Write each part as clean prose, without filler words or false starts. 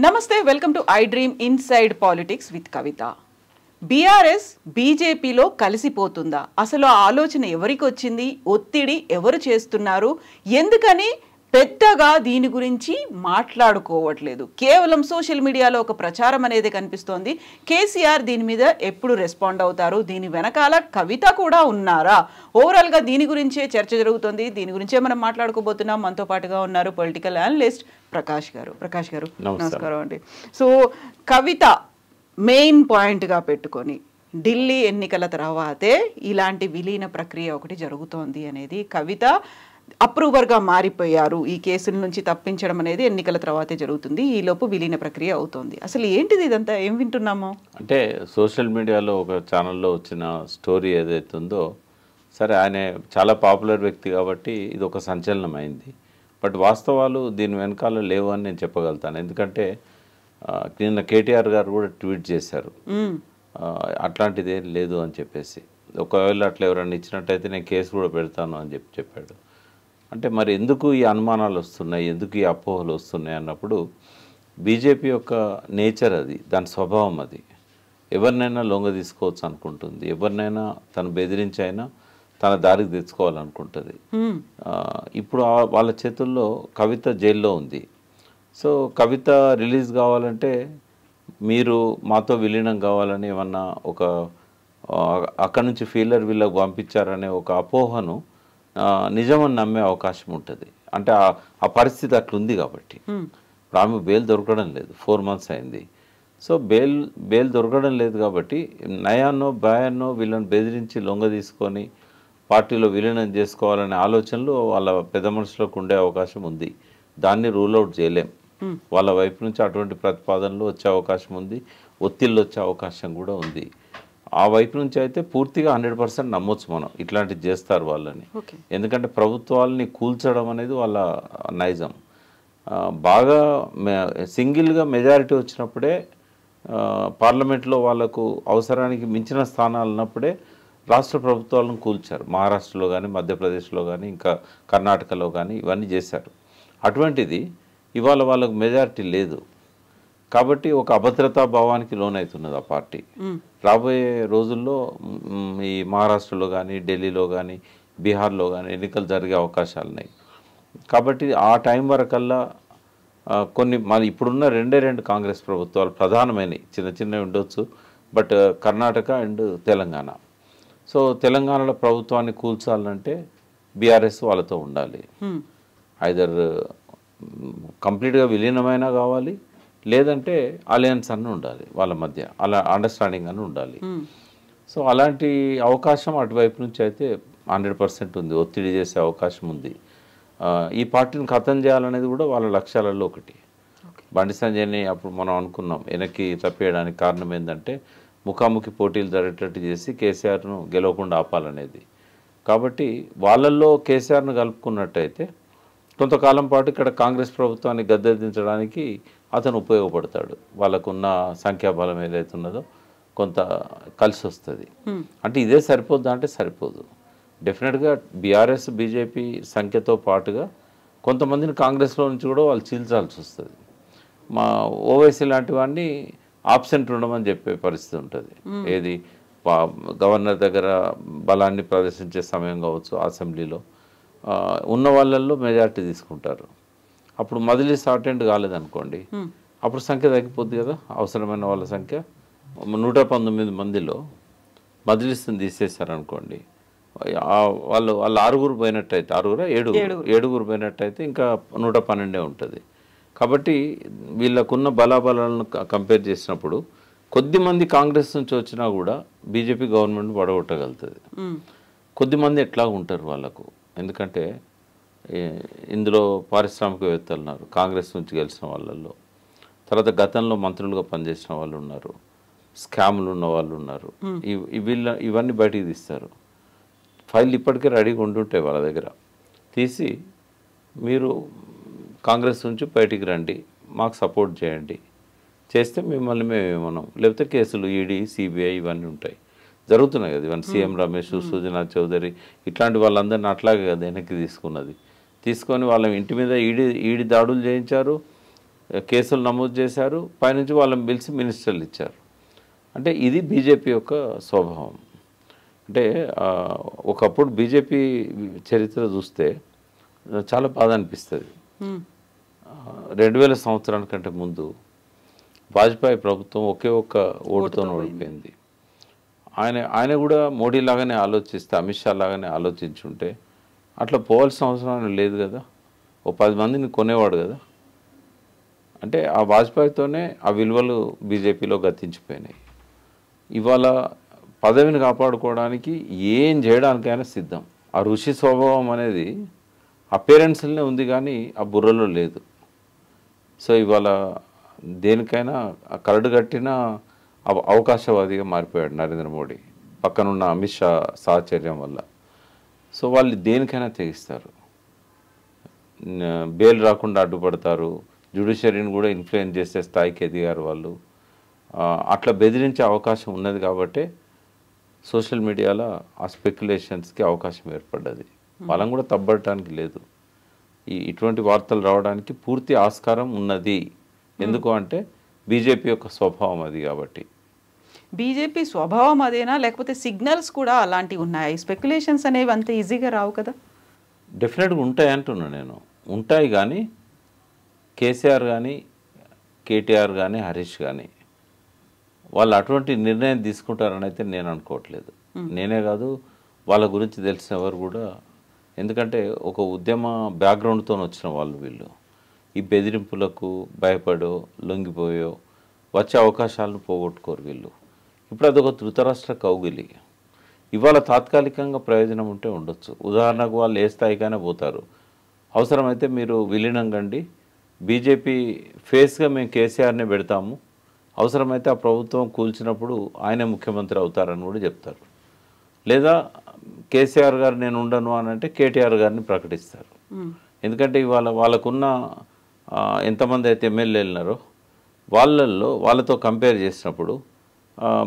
నమస్తే welcome to I dream inside politics with Kavitha. BRS బీజేపీలో కలిసిపోతుందా? అసలు ఆ ఆలోచన ఎవరికి వచ్చింది? ఒత్తిడి ఎవరు చేస్తున్నారు? ఎందుకని పెద్దగా దీని గురించి మాట్లాడుకోవట్లేదు? కేవలం సోషల్ మీడియాలో ఒక ప్రచారం అనేది కనిపిస్తోంది. కేసీఆర్ దీని మీద ఎప్పుడు రెస్పాండ్ అవుతారు? దీని వెనకాల కవిత కూడా ఉన్నారా? ఓవరాల్గా దీని గురించే చర్చ జరుగుతుంది. దీని గురించే మనం మాట్లాడుకోబోతున్నాం. మనతో పాటుగా ఉన్నారు పొలిటికల్ అనలిస్ట్ ప్రకాష్ గారు. నమస్కారం అండి. సో కవిత మెయిన్ పాయింట్గా పెట్టుకొని ఢిల్లీ ఎన్నికల తర్వాతే ఇలాంటి విలీన ప్రక్రియ ఒకటి జరుగుతోంది అనేది, కవిత అప్రూవర్గా మారిపోయారు, ఈ కేసుల నుంచి తప్పించడం అనేది ఎన్నికల తర్వాతే జరుగుతుంది, ఈలోపు విలీన ప్రక్రియ అవుతోంది. అసలు ఏంటిది ఇదంతా? ఏం వింటున్నాము అంటే సోషల్ మీడియాలో ఒక ఛానల్లో వచ్చిన స్టోరీ ఏదైతే ఉందో, సరే ఆయన చాలా పాపులర్ వ్యక్తి కాబట్టి ఇది ఒక సంచలనం అయింది. బట్ వాస్తవాలు దీని వెనకాల లేవు అని నేను చెప్పగలుగుతాను. ఎందుకంటే నిన్న కేటీఆర్ గారు కూడా ట్వీట్ చేశారు అట్లాంటిది ఏం లేదు అని చెప్పేసి. ఒకవేళ అట్లా ఎవరైనా ఇచ్చినట్టయితే నేను కేసు కూడా పెడతాను అని చెప్పాడు. అంటే మరి ఎందుకు ఈ అనుమానాలు వస్తున్నాయి, ఎందుకు ఈ అపోహలు వస్తున్నాయి అన్నప్పుడు, బీజేపీ యొక్క నేచర్ అది, దాని స్వభావం అది. ఎవరినైనా లొంగ తీసుకోవచ్చు అనుకుంటుంది, ఎవరినైనా తను బెదిరించైనా తన దారికి తెచ్చుకోవాలనుకుంటుంది. ఇప్పుడు వాళ్ళ చేతుల్లో కవిత జైల్లో ఉంది. సో కవిత రిలీజ్ కావాలంటే మీరు మాతో విలీనం కావాలని ఏమన్నా ఒక అక్కడి నుంచి ఫీలర్ వీళ్ళకు పంపించారనే ఒక అపోహను నిజమని నమ్మే అవకాశం ఉంటుంది. అంటే ఆ పరిస్థితి అట్లుంది కాబట్టి. ఇప్పుడు ఆమె బెయిల్ దొరకడం లేదు, 4 months అయింది. సో బెయిల్ దొరకడం లేదు కాబట్టి నయాన్నో భయాన్నో వీళ్ళని బెదిరించి లొంగ తీసుకొని పార్టీలో విలీనం చేసుకోవాలనే ఆలోచనలు వాళ్ళ పెద్ద మనుషులకు ఉండే అవకాశం ఉంది. దాన్ని రూల్ అవుట్ చేయలేం. వాళ్ళ వైపు నుంచి అటువంటి ప్రతిపాదనలు వచ్చే అవకాశం ఉంది, ఒత్తిళ్ళు వచ్చే అవకాశం కూడా ఉంది. ఆ వైపు నుంచి అయితే పూర్తిగా 100% నమ్మొచ్చు మనం, ఇట్లాంటివి చేస్తారు వాళ్ళని. ఎందుకంటే ప్రభుత్వాలని కూల్చడం అనేది వాళ్ళ నైజం. బాగా సింగిల్గా మెజారిటీ వచ్చినప్పుడే పార్లమెంట్లో వాళ్ళకు అవసరానికి మించిన స్థానాలు ఉన్నప్పుడే రాష్ట్ర ప్రభుత్వాలను కూల్చారు. మహారాష్ట్రలో కానీ, మధ్యప్రదేశ్లో కానీ, ఇంకా కర్ణాటకలో కానీ ఇవన్నీ చేశారు. అటువంటిది ఇవాళ వాళ్ళకు మెజారిటీ లేదు కాబట్టి ఒక అభద్రతా భావానికి లోనవుతున్నది ఆ పార్టీ. రాబోయే రోజుల్లో ఈ మహారాష్ట్రలో కానీ, ఢిల్లీలో కానీ, బీహార్లో కానీ ఎన్నికలు జరిగే అవకాశాలు ఉన్నాయి. కాబట్టి ఆ టైం వరకల్లా కొన్ని మన ఇప్పుడున్న రెండు కాంగ్రెస్ ప్రభుత్వాలు ప్రధానమైనవి, చిన్నవి ఉండొచ్చు, but Karnataka and Telangana. So తెలంగాణలో ప్రభుత్వాన్ని కూల్చాలంటే బీఆర్ఎస్ వాళ్ళతో ఉండాలి. ఐదర్ కంప్లీట్గా విలీనమైనా కావాలి, లేదంటే అలయన్స్ అన్న ఉండాలి వాళ్ళ మధ్య, అలా అండర్స్టాండింగ్ అని ఉండాలి. సో అలాంటి అవకాశం అటువైపు నుంచి అయితే 100% ఉంది, ఒత్తిడి చేసే అవకాశం ఉంది. ఈ పార్టీని ఖతం చేయాలనేది కూడా వాళ్ళ లక్ష్యాలలో ఒకటి. బండి సంజయ్ని అప్పుడు మనం అనుకున్నాం వెనక్కి తప్పేయడానికి కారణం ఏంటంటే ముఖాముఖి పోటీలు జరిగేటట్టు చేసి కేసీఆర్ను గెలవకుండా ఆపాలనేది. కాబట్టి వాళ్ళల్లో కేసీఆర్ను కలుపుకున్నట్టయితే కొంతకాలం పాటు ఇక్కడ కాంగ్రెస్ ప్రభుత్వాన్ని గద్దెదించడానికి అతను ఉపయోగపడతాడు. వాళ్ళకున్న సంఖ్యాబలం ఏదైతే ఉన్నదో కొంత కలిసి వస్తుంది. అంటే ఇదే సరిపోద్దా అంటే సరిపోదు. డెఫినెట్గా బీఆర్ఎస్ బీజేపీ సంఖ్యతో పాటుగా కొంతమందిని కాంగ్రెస్లో నుంచి కూడా వాళ్ళు చీల్చాల్సి వస్తుంది. మా ఓవైసీ లాంటి వాడిని ఆబ్సెంట్ ఉండమని చెప్పే పరిస్థితి ఉంటుంది. ఏది గవర్నర్ దగ్గర బలాన్ని ప్రదర్శించే సమయం కావచ్చు, అసెంబ్లీలో ఉన్న వాళ్ళల్లో మెజారిటీ తీసుకుంటారు. అప్పుడు మజిలీస్ అటెండ్ కాలేదనుకోండి, అప్పుడు సంఖ్య తగ్గిపోద్ది కదా. అవసరమైన వాళ్ళ సంఖ్య 119 మందిలో మజిలీస్ని తీసేశారనుకోండి, వాళ్ళు 6 పోయినట్టయితే, 7 పోయినట్టయితే ఇంకా 112 ఉంటుంది. కాబట్టి వీళ్ళకున్న బలాబలాలను కంపేర్ చేసినప్పుడు కొద్దిమంది కాంగ్రెస్ నుంచి వచ్చినా కూడా బీజేపీ గవర్నమెంట్ పడగొట్టగలుగుతుంది. కొద్దిమంది ఎట్లా ఉంటారు వాళ్ళకు, ఎందుకంటే ఇందులో పారిశ్రామికవేత్తలు ఉన్నారు కాంగ్రెస్ నుంచి గెలిచిన వాళ్ళల్లో, తర్వాత గతంలో మంత్రులుగా పనిచేసిన వాళ్ళు ఉన్నారు, స్కామ్లు ఉన్న వాళ్ళు ఉన్నారు. ఇవన్నీ బయటికి తీస్తారు. ఫైల్ ఇప్పటికే రెడీగా ఉంటుంటాయి వాళ్ళ దగ్గర. తీసి మీరు కాంగ్రెస్ నుంచి బయటికి రండి, మాకు సపోర్ట్ చేయండి, చేస్తే మిమ్మల్ని మేమేమన్నాం, లేకపోతే కేసులు ఈడీ సిబిఐ ఇవన్నీ ఉంటాయి, జరుగుతున్నాయి కదా. ఇవన్నీ సీఎం రమేష్, సుజనా చౌదరి ఇట్లాంటి వాళ్ళందరినీ అట్లాగే కదా వెనక్కి తీసుకున్నది. తీసుకొని వాళ్ళ ఇంటి మీద ఈడీ దాడులు చేయించారు, కేసులు నమోదు చేశారు, పైనుంచి వాళ్ళని పిలిచి మినిస్టర్లు ఇచ్చారు. అంటే ఇది బీజేపీ యొక్క స్వభావం. అంటే ఒకప్పుడు బీజేపీ చరిత్ర చూస్తే చాలా బాధ అనిపిస్తుంది. 2000 సంవత్సరానికంటే ముందు వాజ్పేయి ప్రభుత్వం ఒకే ఒక్క ఓటుతో ఓడిపోయింది. ఆయన కూడా మోడీ లాగానే ఆలోచిస్తే, అమిత్ షా లాగానే ఆలోచించుంటే అట్లా పోవాల్సిన అవసరం లేదు కదా. ఓ 10 మందిని కొనేవాడు కదా. అంటే ఆ వాజ్పేయితోనే ఆ విలువలు బీజేపీలో గతించిపోయినాయి. ఇవాళ పదవిని కాపాడుకోవడానికి ఏం చేయడానికైనా సిద్ధం. ఆ ఋషి స్వభావం అనేది అపేరెన్స్లోనే ఉంది కానీ ఆ బుర్రలో లేదు. సో ఇవాళ దేనికైనా కరడు కట్టిన అవకాశవాదిగా మారిపోయాడు నరేంద్ర మోడీ, పక్కనున్న అమిత్ షా సాహచర్యం వల్ల. సో వాళ్ళు దేనికైనా తెగిస్తారు, బెయిల్ రాకుండా అడ్డుపడతారు, జ్యుడిషియరీని కూడా ఇన్ఫ్లుయెన్స్ చేసే స్థాయికి ఎదిగారు వాళ్ళు. అట్లా బెదిరించే అవకాశం ఉన్నది కాబట్టి సోషల్ మీడియాలో ఆ స్పెక్యులేషన్స్కి అవకాశం ఏర్పడ్డది. వాళ్ళని కూడా తప్పబడటానికి లేదు. ఇటువంటి వార్తలు రావడానికి పూర్తి ఆస్కారం ఉన్నది. ఎందుకు అంటే బీజేపీ యొక్క స్వభావం అది కాబట్టి. బీజేపీ స్వభావం అదేనా, లేకపోతే సిగ్నల్స్ కూడా అలాంటివి ఉన్నాయి? స్పెక్యులేషన్స్ అనేవి అంత ఈజీగా రావు కదా. డెఫినెట్గా ఉంటాయి అంటున్నా నేను. ఉంటాయి కానీ కేసీఆర్ కానీ కేటీఆర్ కానీ హరీష్ కానీ వాళ్ళు అటువంటి నిర్ణయం తీసుకుంటారని అయితే నేను అనుకోవట్లేదు. నేనే కాదు, వాళ్ళ గురించి తెలిసిన ఎవరు కూడా. ఎందుకంటే ఒక ఉద్యమ బ్యాక్గ్రౌండ్తో వచ్చిన వాళ్ళు వీళ్ళు. ఈ బెదిరింపులకు భయపడో లొంగిపోయో వచ్చే అవకాశాలను పోగొట్టుకోరు వీళ్ళు. ఇప్పుడు అదొక ధృతరాష్ట్ర కౌగిలి. ఇవాళ తాత్కాలికంగా ప్రయోజనం ఉంటే ఉండొచ్చు. ఉదాహరణకు వాళ్ళు ఏ స్థాయికైనా పోతారు. అవసరమైతే మీరు విలీనం కండి, బీజేపీ ఫేస్గా మేము కేసీఆర్నే పెడతాము, అవసరమైతే ఆ ప్రభుత్వం కూల్చినప్పుడు ఆయనే ముఖ్యమంత్రి అవుతారని కూడా చెప్తారు. లేదా కేసీఆర్ గారు నేను ఉండను అని అంటే కేటీఆర్ గారిని ప్రకటిస్తారు. ఎందుకంటే ఇవాళ వాళ్ళకున్న ఎంతమంది అయితే ఎమ్మెల్యేలు ఉన్నారో వాళ్ళతో కంపేర్ చేసినప్పుడు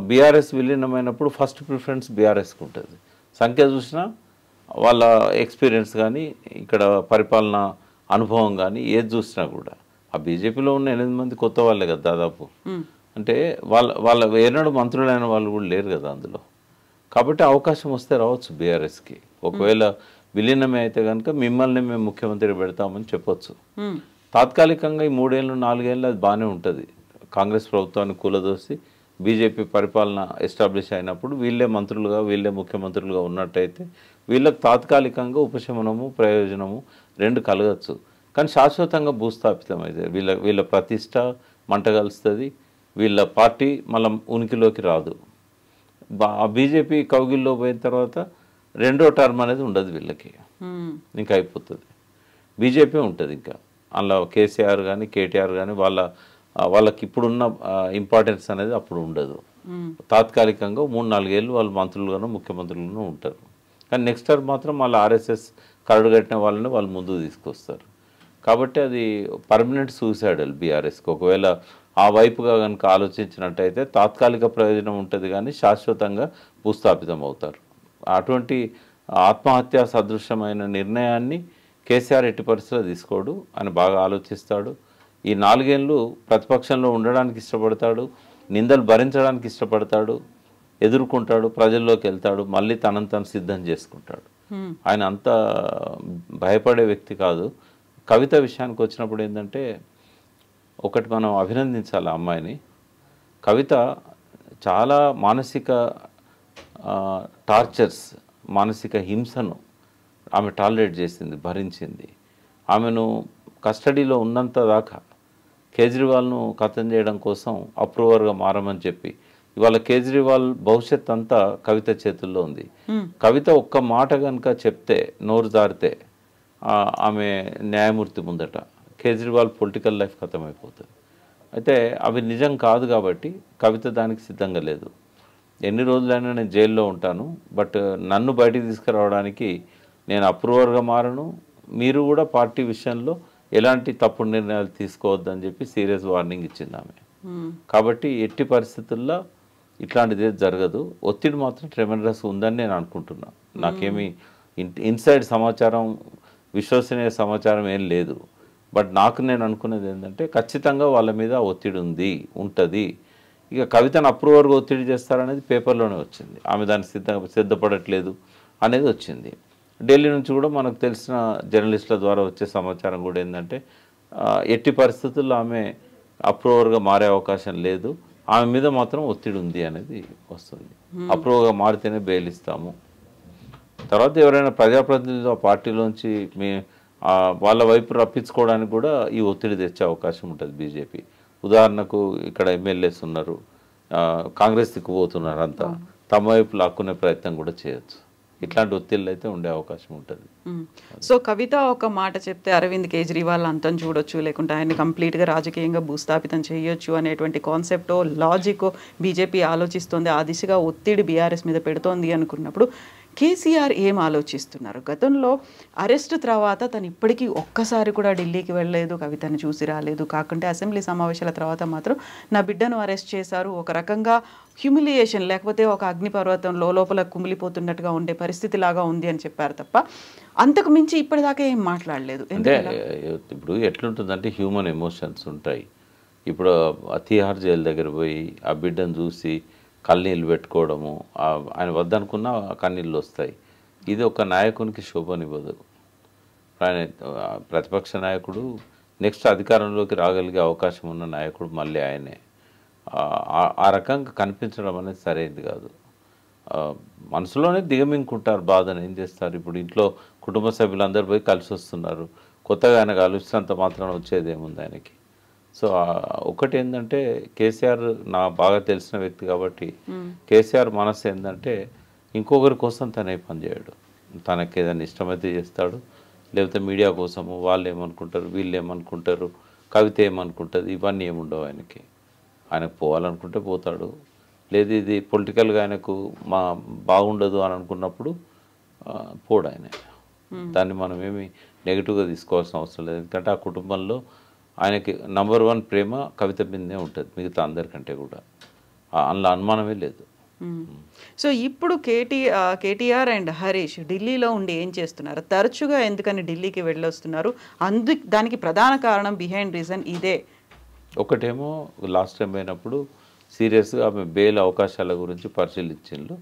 బీఆర్ఎస్ విలీనమైనప్పుడు ఫస్ట్ ప్రిఫరెన్స్ బీఆర్ఎస్కి ఉంటుంది. సంఖ్య చూసినా వాళ్ళ ఎక్స్పీరియన్స్ కానీ ఇక్కడ పరిపాలన అనుభవం కానీ ఏది చూసినా కూడా ఆ బీజేపీలో ఉన్న 8 మంది కొత్త వాళ్ళే కదా దాదాపు. అంటే వాళ్ళ ఏనాడు మంత్రులైన వాళ్ళు కూడా లేరు కదా అందులో. కాబట్టి అవకాశం వస్తే రావచ్చు బీఆర్ఎస్కి. ఒకవేళ విలీనమే అయితే కనుక మిమ్మల్ని మేము ముఖ్యమంత్రి పెడతామని చెప్పొచ్చు. తాత్కాలికంగా ఈ 3 ఏళ్ళు 4 ఏళ్ళు అది బాగానే ఉంటుంది. కాంగ్రెస్ ప్రభుత్వాన్ని కూలదోసి బీజేపీ పరిపాలన ఎస్టాబ్లిష్ అయినప్పుడు వీళ్ళే మంత్రులుగా వీళ్ళే ముఖ్యమంత్రులుగా ఉన్నట్టయితే వీళ్ళకి తాత్కాలికంగా ఉపశమనము ప్రయోజనము 2 కలగచ్చు. కానీ శాశ్వతంగా భూస్థాపితం అయితే వీళ్ళ ప్రతిష్ట మంట కలుస్తుంది, వీళ్ళ పార్టీ మళ్ళీ ఉనికిలోకి రాదు. బీజేపీ కౌగిల్లో పోయిన తర్వాత 2వ టర్మ్ అనేది ఉండదు వీళ్ళకి, ఇంకా అయిపోతుంది. బీజేపీ ఉంటుంది ఇంకా. అందులో కేసీఆర్ కానీ కేటీఆర్ కానీ వాళ్ళకి ఇప్పుడున్న ఇంపార్టెన్స్ అనేది అప్పుడు ఉండదు. తాత్కాలికంగా 3-4 ఏళ్ళు వాళ్ళు మంత్రులుగానో ముఖ్యమంత్రులుగానో ఉంటారు. కానీ నెక్స్ట్ టర్మ్ మాత్రం వాళ్ళ ఆర్ఎస్ఎస్ కరడు కట్టిన వాళ్ళని వాళ్ళు ముందుకు తీసుకొస్తారు. కాబట్టి అది పర్మనెంట్ సూసైడల్ బీఆర్ఎస్కి. ఒకవేళ ఆ వైపుగా కనుక ఆలోచించినట్టయితే తాత్కాలిక ప్రయోజనం ఉంటుంది కానీ శాశ్వతంగా భూస్థాపితం అవుతారు. అటువంటి ఆత్మహత్యా సదృశ్యమైన నిర్ణయాన్ని కేసీఆర్ ఎట్టి పరిస్థితిలో తీసుకోడు. ఆయన బాగా ఆలోచిస్తాడు. ఈ 4 ఏళ్ళు ప్రతిపక్షంలో ఉండడానికి ఇష్టపడతాడు, నిందలు భరించడానికి ఇష్టపడతాడు, ఎదుర్కొంటాడు, ప్రజల్లోకి వెళ్తాడు, మళ్ళీ తనను తను సిద్ధం చేసుకుంటాడు. ఆయన అంత భయపడే వ్యక్తి కాదు. కవిత విషయానికి వచ్చినప్పుడు ఏంటంటే ఒకటి మనం అభినందించాలి ఆ అమ్మాయిని. కవిత చాలా మానసిక టార్చర్స్, మానసిక హింసను ఆమె టాలరేట్ చేసింది, భరించింది. ఆమెను కస్టడీలో ఉన్నంత దాకా కేజ్రీవాల్ను ఖతం చేయడం కోసం అప్రూవర్గా మారమని చెప్పి ఇవాళ కేజ్రీవాల్ భవిష్యత్ అంతా కవిత చేతుల్లో ఉంది. కవిత ఒక్క మాట కనుక చెప్తే, నోరు జారితే ఆమె న్యాయమూర్తి ముందట కేజ్రీవాల్ పొలిటికల్ లైఫ్ ఖతమైపోతుంది. అయితే అవి నిజం కాదు కాబట్టి కవిత దానికి సిద్ధంగా లేదు. ఎన్ని రోజులైనా నేను జైల్లో ఉంటాను, బట్ నన్ను బయటికి తీసుకురావడానికి నేను అప్రూవర్గా మారను, మీరు కూడా పార్టీ విషయంలో ఎలాంటి తప్పుడు నిర్ణయాలు తీసుకోవద్దని చెప్పి సీరియస్ వార్నింగ్ ఇచ్చింది ఆమె. కాబట్టి ఎట్టి పరిస్థితుల్లో ఇట్లాంటిది జరగదు. ఒత్తిడి మాత్రం ట్రెమెండస్ ఉందని నేను అనుకుంటున్నాను. నాకేమీ ఇన్సైడ్ సమాచారం, విశ్వసనీయ సమాచారం ఏం లేదు. బట్ నాకు నేను అనుకునేది ఏంటంటే ఖచ్చితంగా వాళ్ళ మీద ఒత్తిడి ఉంటుంది. ఇక కవితను అప్రూవర్గా ఒత్తిడి చేస్తారనేది పేపర్లోనే వచ్చింది. ఆమె దాన్ని సిద్ధపడట్లేదు అనేది వచ్చింది. ఢిల్లీ నుంచి కూడా మనకు తెలిసిన జర్నలిస్టుల ద్వారా వచ్చే సమాచారం కూడా ఏంటంటే ఎట్టి పరిస్థితుల్లో ఆమె అప్రూవర్గా మారే అవకాశం లేదు, ఆమె మీద మాత్రం ఒత్తిడి ఉంది అనేది వస్తుంది. అప్రూవర్గా మారితేనే బెయిల్ ఇస్తాము. తర్వాత ఎవరైనా ప్రజాప్రతినిధులు ఆ పార్టీలోంచి వాళ్ళ వైపు రప్పించుకోవడానికి కూడా ఈ ఒత్తిడి తెచ్చే అవకాశం ఉంటుంది బీజేపీ. ఉదాహరణకు ఇక్కడ ఎమ్మెల్యేస్ ఉన్నారు, కాంగ్రెస్ దిక్కుపోతున్నారు, అంతా తమ వైపు లాక్కునే ప్రయత్నం కూడా చేయొచ్చు. ఇట్లాంటి ఒత్తిళ్ళు అయితే ఉండే అవకాశం ఉంటుంది. సో కవిత ఒక మాట చెప్తే అరవింద్ కేజ్రీవాల్ అంతం చూడొచ్చు, లేకుంటే ఆయన కంప్లీట్గా రాజకీయంగా భూస్థాపితం చేయొచ్చు అనేటువంటి కాన్సెప్టో లాజికో బీజేపీ ఆలోచిస్తోంది, ఆ దిశగా ఒత్తిడి బీఆర్ఎస్ మీద పెడుతోంది అనుకున్నప్పుడు కేసీఆర్ ఏం ఆలోచిస్తున్నారు? గతంలో అరెస్ట్ తర్వాత తను ఇప్పటికీ ఒక్కసారి కూడా ఢిల్లీకి వెళ్ళలేదు, కవితను చూసి రాలేదు. కాకుంటే అసెంబ్లీ సమావేశాల తర్వాత మాత్రం నా బిడ్డను అరెస్ట్ చేశారు, ఒక రకంగా హ్యూమిలియేషన్, లేకపోతే ఒక అగ్నిపర్వతం లోపల కుమిలిపోతున్నట్టుగా ఉండే పరిస్థితి లాగా ఉంది అని చెప్పారు తప్ప అంతకు మించి ఇప్పటిదాకా ఏం మాట్లాడలేదు. అంటే ఇప్పుడు ఎట్లుంటుందంటే హ్యూమన్ ఎమోషన్స్ ఉంటాయి. ఇప్పుడు తిహార్ జైలు దగ్గర పోయి ఆ బిడ్డను చూసి కన్నీళ్ళు పెట్టుకోవడము, ఆయన వద్దనుకున్న కన్నీళ్ళు వస్తాయి. ఇది ఒక నాయకునికి శోభనివ్వదు. ఆయన ప్రతిపక్ష నాయకుడు, నెక్స్ట్ అధికారంలోకి రాగలిగే అవకాశం ఉన్న నాయకుడు మళ్ళీ ఆయనే. ఆ రకంగా కనిపించడం అనేది సరైనది కాదు. మనసులోనే దిగమింగుకుంటారు బాధను. ఏం చేస్తారు? ఇప్పుడు ఇంట్లో కుటుంబ సభ్యులందరూ పోయి కలిసి వస్తున్నారు, కొత్తగా ఆయన కలిసినంత మాత్రాన వచ్చేది ఏముంది ఆయనకి? సో ఒకటి ఏంటంటే కేసీఆర్ నా బాగా తెలిసిన వ్యక్తి కాబట్టి కేసీఆర్ మనసు ఏంటంటే ఇంకొకరి కోసం తనే పని చేయడు. తనకి ఏదైనా ఇష్టమైతే చేస్తాడు, లేకపోతే మీడియా కోసము వాళ్ళు ఏమనుకుంటారు, వీళ్ళు ఏమనుకుంటారు, కవిత ఏమనుకుంటుంది, ఇవన్నీ ఏముండవు ఆయనకి. ఆయనకు పోవాలనుకుంటే పోతాడు, లేదు ఇది పొలిటికల్గా ఆయనకు బాగుండదు అని అనుకున్నప్పుడు పోడు ఆయన. దాన్ని మనం ఏమి నెగిటివ్గా తీసుకోవాల్సిన అవసరం లేదు. ఎందుకంటే ఆ కుటుంబంలో ఆయనకి నంబర్ 1 ప్రేమ కవిత మీదనే ఉంటుంది, మిగతా అందరికంటే కూడా. అందులో అనుమానమే లేదు. సో ఇప్పుడు కేటీఆర్ అండ్ హరీష్ ఢిల్లీలో ఉండి ఏం చేస్తున్నారు? తరచుగా ఎందుకని ఢిల్లీకి వెళ్ళొస్తున్నారు? దానికి ప్రధాన కారణం, బిహైండ్ రీజన్ ఇదే. ఒకటేమో లాస్ట్ టైం అయినప్పుడు సీరియస్గా ఆమె బెయిల్ అవకాశాల గురించి పరిశీలించిండ్రు.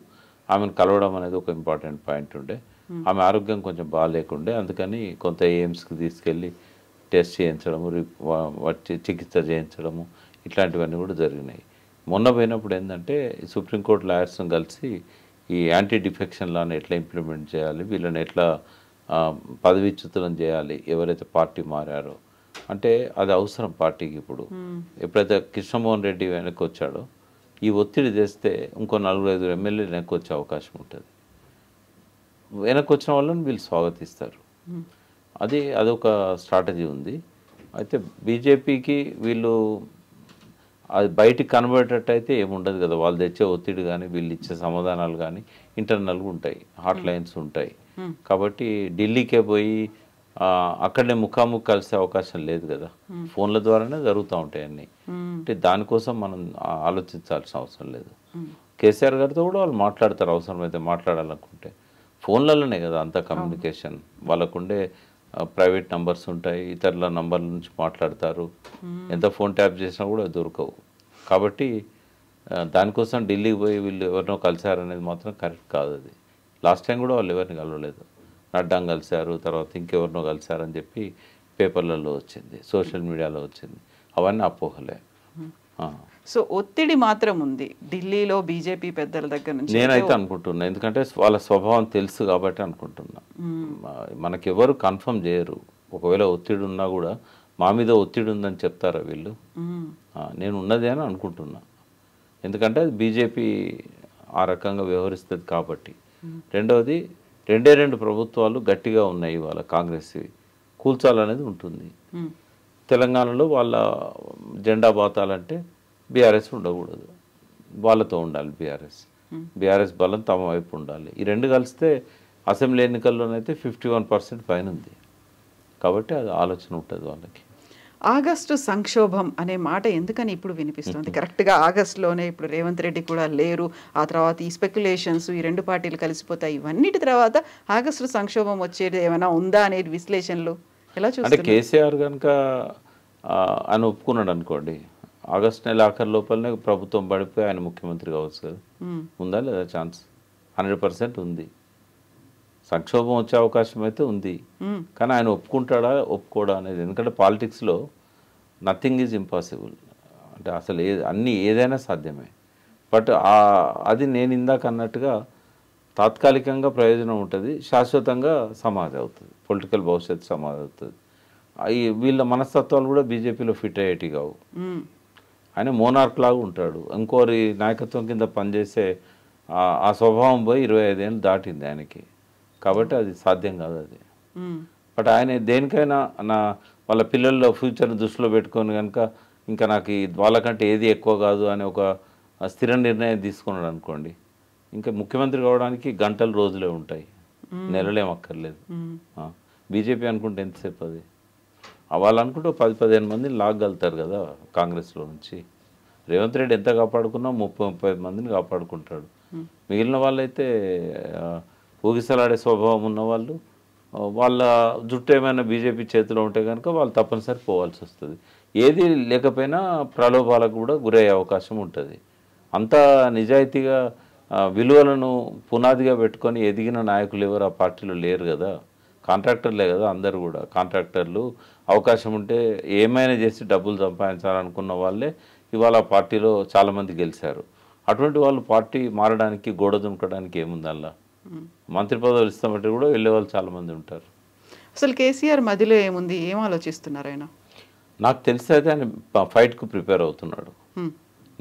ఆమెను కలవడం అనేది ఒక ఇంపార్టెంట్ పాయింట్ ఉండే. ఆమె ఆరోగ్యం కొంచెం బాగాలేకుండే, అందుకని కొంత ఎయిమ్స్కి తీసుకెళ్ళి టెస్ట్ చేయించడము, వచ్చి చికిత్స చేయించడము, ఇట్లాంటివన్నీ కూడా జరిగినాయి. మొన్న పోయినప్పుడు ఏంటంటే సుప్రీంకోర్టు లాయర్స్ని కలిసి ఈ యాంటీ డిఫెక్షన్ లాని ఎట్లా ఇంప్లిమెంట్ చేయాలి, వీళ్ళని ఎట్లా పదవీచ్యుతులను చేయాలి ఎవరైతే పార్టీ మారారో, అంటే అది అవసరం పార్టీకి. ఇప్పుడు ఎప్పుడైతే కృష్ణమోహన్ రెడ్డి వెనక్కి వచ్చాడో ఈ ఒత్తిడి చేస్తే ఇంకో 4-5 ఎమ్మెల్యేలు వెనక్కి వచ్చే అవకాశం ఉంటుంది. వెనక్కి వచ్చిన వాళ్ళని వీళ్ళు స్వాగతిస్తారు. అదొక స్ట్రాటజీ ఉంది. అయితే బీజేపీకి వీళ్ళు అది బయటికి కనబడేటట్టు అయితే ఏముండదు కదా. వాళ్ళు తెచ్చే ఒత్తిడి కానీ వీళ్ళు ఇచ్చే సమాధానాలు కానీ ఇంటర్నల్గా ఉంటాయి, హాట్ లైన్స్ ఉంటాయి. కాబట్టి ఢిల్లీకే పోయి అక్కడనే ముఖాముఖి కలిసే అవకాశం లేదు కదా, ఫోన్ల ద్వారానే జరుగుతూ ఉంటాయి అన్నీ. అంటే దానికోసం మనం ఆలోచించాల్సిన అవసరం లేదు. కేసీఆర్ గారితో కూడా వాళ్ళు మాట్లాడతారు, అవసరమైతే మాట్లాడాలనుకుంటే. ఫోన్లలోనే కదా అంత కమ్యూనికేషన్. వాళ్ళకుండే ప్రైవేట్ నంబర్స్ ఉంటాయి, ఇతరుల నంబర్ల నుంచి మాట్లాడతారు. ఎంత ఫోన్ ట్యాప్ చేసినా కూడా దొరకవు. కాబట్టి దానికోసం ఢిల్లీకి పోయి వీళ్ళు ఎవరినో కలిశారనేది మాత్రం కరెక్ట్ కాదు. అది లాస్ట్ టైం కూడా వాళ్ళు ఎవరిని కలవలేదు, నడ్డాను కలిశారు, తర్వాత ఇంకెవరినో కలిశారని చెప్పి పేపర్లలో వచ్చింది, సోషల్ మీడియాలో వచ్చింది. అవన్నీ అపోహలే. సో ఒత్తిడి మాత్రం ఉంది ఢిల్లీలో బీజేపీ పెద్దల దగ్గర నుంచి, నేనైతే అనుకుంటున్నా. ఎందుకంటే వాళ్ళ స్వభావం తెలుసు కాబట్టి అనుకుంటున్నా. మనకెవరు కన్ఫర్మ్ చేయరు. ఒకవేళ ఒత్తిడి ఉన్నా కూడా మా మీద ఒత్తిడి ఉందని చెప్తారా వీళ్ళు? నేను ఉన్నదే అని అనుకుంటున్నా. ఎందుకంటే అది బీజేపీ ఆ రకంగా వ్యవహరిస్తుంది కాబట్టి. రెండవది 2 ప్రభుత్వాలు గట్టిగా ఉన్నాయి ఇవాళ కాంగ్రెస్వి, కూల్చాలనేది ఉంటుంది. తెలంగాణలో వాళ్ళ జెండా బాతాలంటే బీఆర్ఎస్ ఉండకూడదు, వాళ్ళతో ఉండాలి బీఆర్ఎస్ బలం తమ వైపు ఉండాలి. ఈ రెండు కలిస్తే అసెంబ్లీ ఎన్నికల్లోనైతే 51% పైన ఉంది. కాబట్టి అది ఆలోచన ఉంటుంది వాళ్ళకి. ఆగస్టు సంక్షోభం అనే మాట ఎందుకని ఇప్పుడు వినిపిస్తుంది? కరెక్ట్గా ఆగస్టులోనే ఇప్పుడు రేవంత్ రెడ్డి కూడా లేరు, ఆ తర్వాత ఈ స్పెక్యులేషన్స్, ఈ 2 పార్టీలు కలిసిపోతాయి, ఇవన్నిటి తర్వాత ఆగస్టు సంక్షోభం వచ్చేది ఏమైనా ఉందా అనేది విశ్లేషణలు ఎలా అంటే చూస్తున్నారు? కేసీఆర్ కనుక ఆయన ఒప్పుకున్నాడు అనుకోండి, ఆగస్టు నెల ఆఖరి లోపలనే ప్రభుత్వం పడిపోయి ఆయన ముఖ్యమంత్రి కావచ్చు కదా. ఉందా లేదా ఛాన్స్? 100% ఉంది. సంక్షోభం వచ్చే అవకాశం అయితే ఉంది, కానీ ఆయన ఒప్పుకుంటాడా ఒప్పుకోడా అనేది. ఎందుకంటే పాలిటిక్స్లో నథింగ్ ఈజ్ ఇంపాసిబుల్. అంటే అసలు ఏదైనా సాధ్యమే. బట్ అది నేను ఇందాక అన్నట్టుగా తాత్కాలికంగా ప్రయోజనం ఉంటుంది, శాశ్వతంగా సమాధి అవుతుంది, పొలిటికల్ భవిష్యత్తు సమాధి అవుతుంది. వీళ్ళ మనస్తత్వాలు కూడా బీజేపీలో ఫిట్ అయ్యేటి కావు. ఆయన మోనార్క్ లాగా ఉంటాడు, ఇంకోరి నాయకత్వం కింద పనిచేసే ఆ స్వభావం పోయి 25 ఏళ్ళు దాటింది ఆయనకి. కాబట్టి అది సాధ్యం కాదు అది. బట్ ఆయన దేనికైనా వాళ్ళ పిల్లల ఫ్యూచర్ని దృష్టిలో పెట్టుకొని కనుక ఇంకా నాకు వాళ్ళకంటే ఏది ఎక్కువ కాదు అని ఒక స్థిర నిర్ణయం తీసుకున్నాడు అనుకోండి, ఇంకా ముఖ్యమంత్రి కావడానికి గంటలు రోజులే ఉంటాయి, నెలలేం అక్కర్లేదు. బీజేపీ అనుకుంటే ఎంతసేపు అది? వాళ్ళు అనుకుంటే 10-15 మందిని లాగలుగుతారు కదా కాంగ్రెస్లో నుంచి. రేవంత్ రెడ్డి ఎంత కాపాడుకున్నా 30-35 మందిని కాపాడుకుంటాడు. మిగిలిన వాళ్ళైతే ఊగిసలాడే స్వభావం ఉన్నవాళ్ళు, వాళ్ళ జుట్టు ఏమైనా బీజేపీ చేతిలో ఉంటే కనుక వాళ్ళు తప్పనిసరి పోవాల్సి వస్తుంది. ఏది లేకపోయినా ప్రలోభాలకు కూడా గురయ్యే అవకాశం ఉంటుంది. అంత నిజాయితీగా విలువలను పునాదిగా పెట్టుకొని ఎదిగిన నాయకులు ఎవరు ఆ పార్టీలో లేరు కదా. కాంట్రాక్టర్లే కదా అందరు కూడా. కాంట్రాక్టర్లు అవకాశం ఉంటే ఏమైనా చేసి డబ్బులు సంపాదించాలనుకున్న వాళ్ళే ఇవాళ పార్టీలో చాలామంది గెలిచారు. అటువంటి వాళ్ళు పార్టీ మారడానికి, గోడ దునకడానికి ఏముంది అలా? మంత్రి పదవులు ఇస్తామంటే కూడా వెళ్ళే వాళ్ళు చాలామంది ఉంటారు. అసలు కేసీఆర్ మధ్యలో ఏముంది, ఏం ఆలోచిస్తున్నారు ఆయన? నాకు తెలిసి అయితే ఆయన ఫైట్కు ప్రిపేర్ అవుతున్నాడు.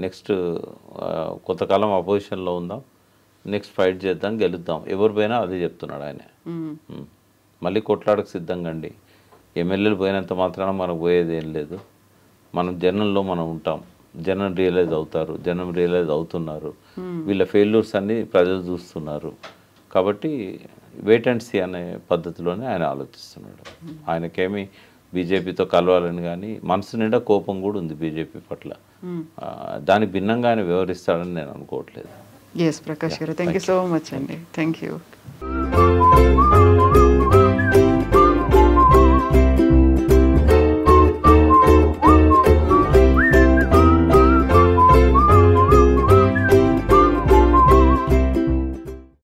నెక్స్ట్ కొంతకాలం అపోజిషన్లో ఉందాం, నెక్స్ట్ ఫైట్ చేద్దాం, గెలుద్దాం, ఎవరు పోయినా అదే చెప్తున్నాడు ఆయన. మళ్ళీ కొట్లాడకు సిద్ధంగా అండి. ఎమ్మెల్యేలు పోయినంత మాత్రాన మనకు పోయేది ఏం లేదు. మనం జనంలో మనం ఉంటాం, జనం రియలైజ్ అవుతారు, జనం రియలైజ్ అవుతున్నారు. వీళ్ళ ఫెయిల్యూర్స్ అన్ని ప్రజలు చూస్తున్నారు. కాబట్టి వెయిట్ అండ్ సీ అనే పద్ధతిలోనే ఆయన ఆలోచిస్తున్నాడు. ఆయనకేమీ బీజేపీతో కలవాలని కానీ, మనసు నిండా కోపం కూడా ఉంది బీజేపీ పట్ల. దానికి భిన్నంగా ఆయన వ్యవహరిస్తాడని నేను అనుకోవట్లేదు. ఎస్ ప్రకాష్ గారు, థ్యాంక్ యూ సో మచ్ అండి. Thank you.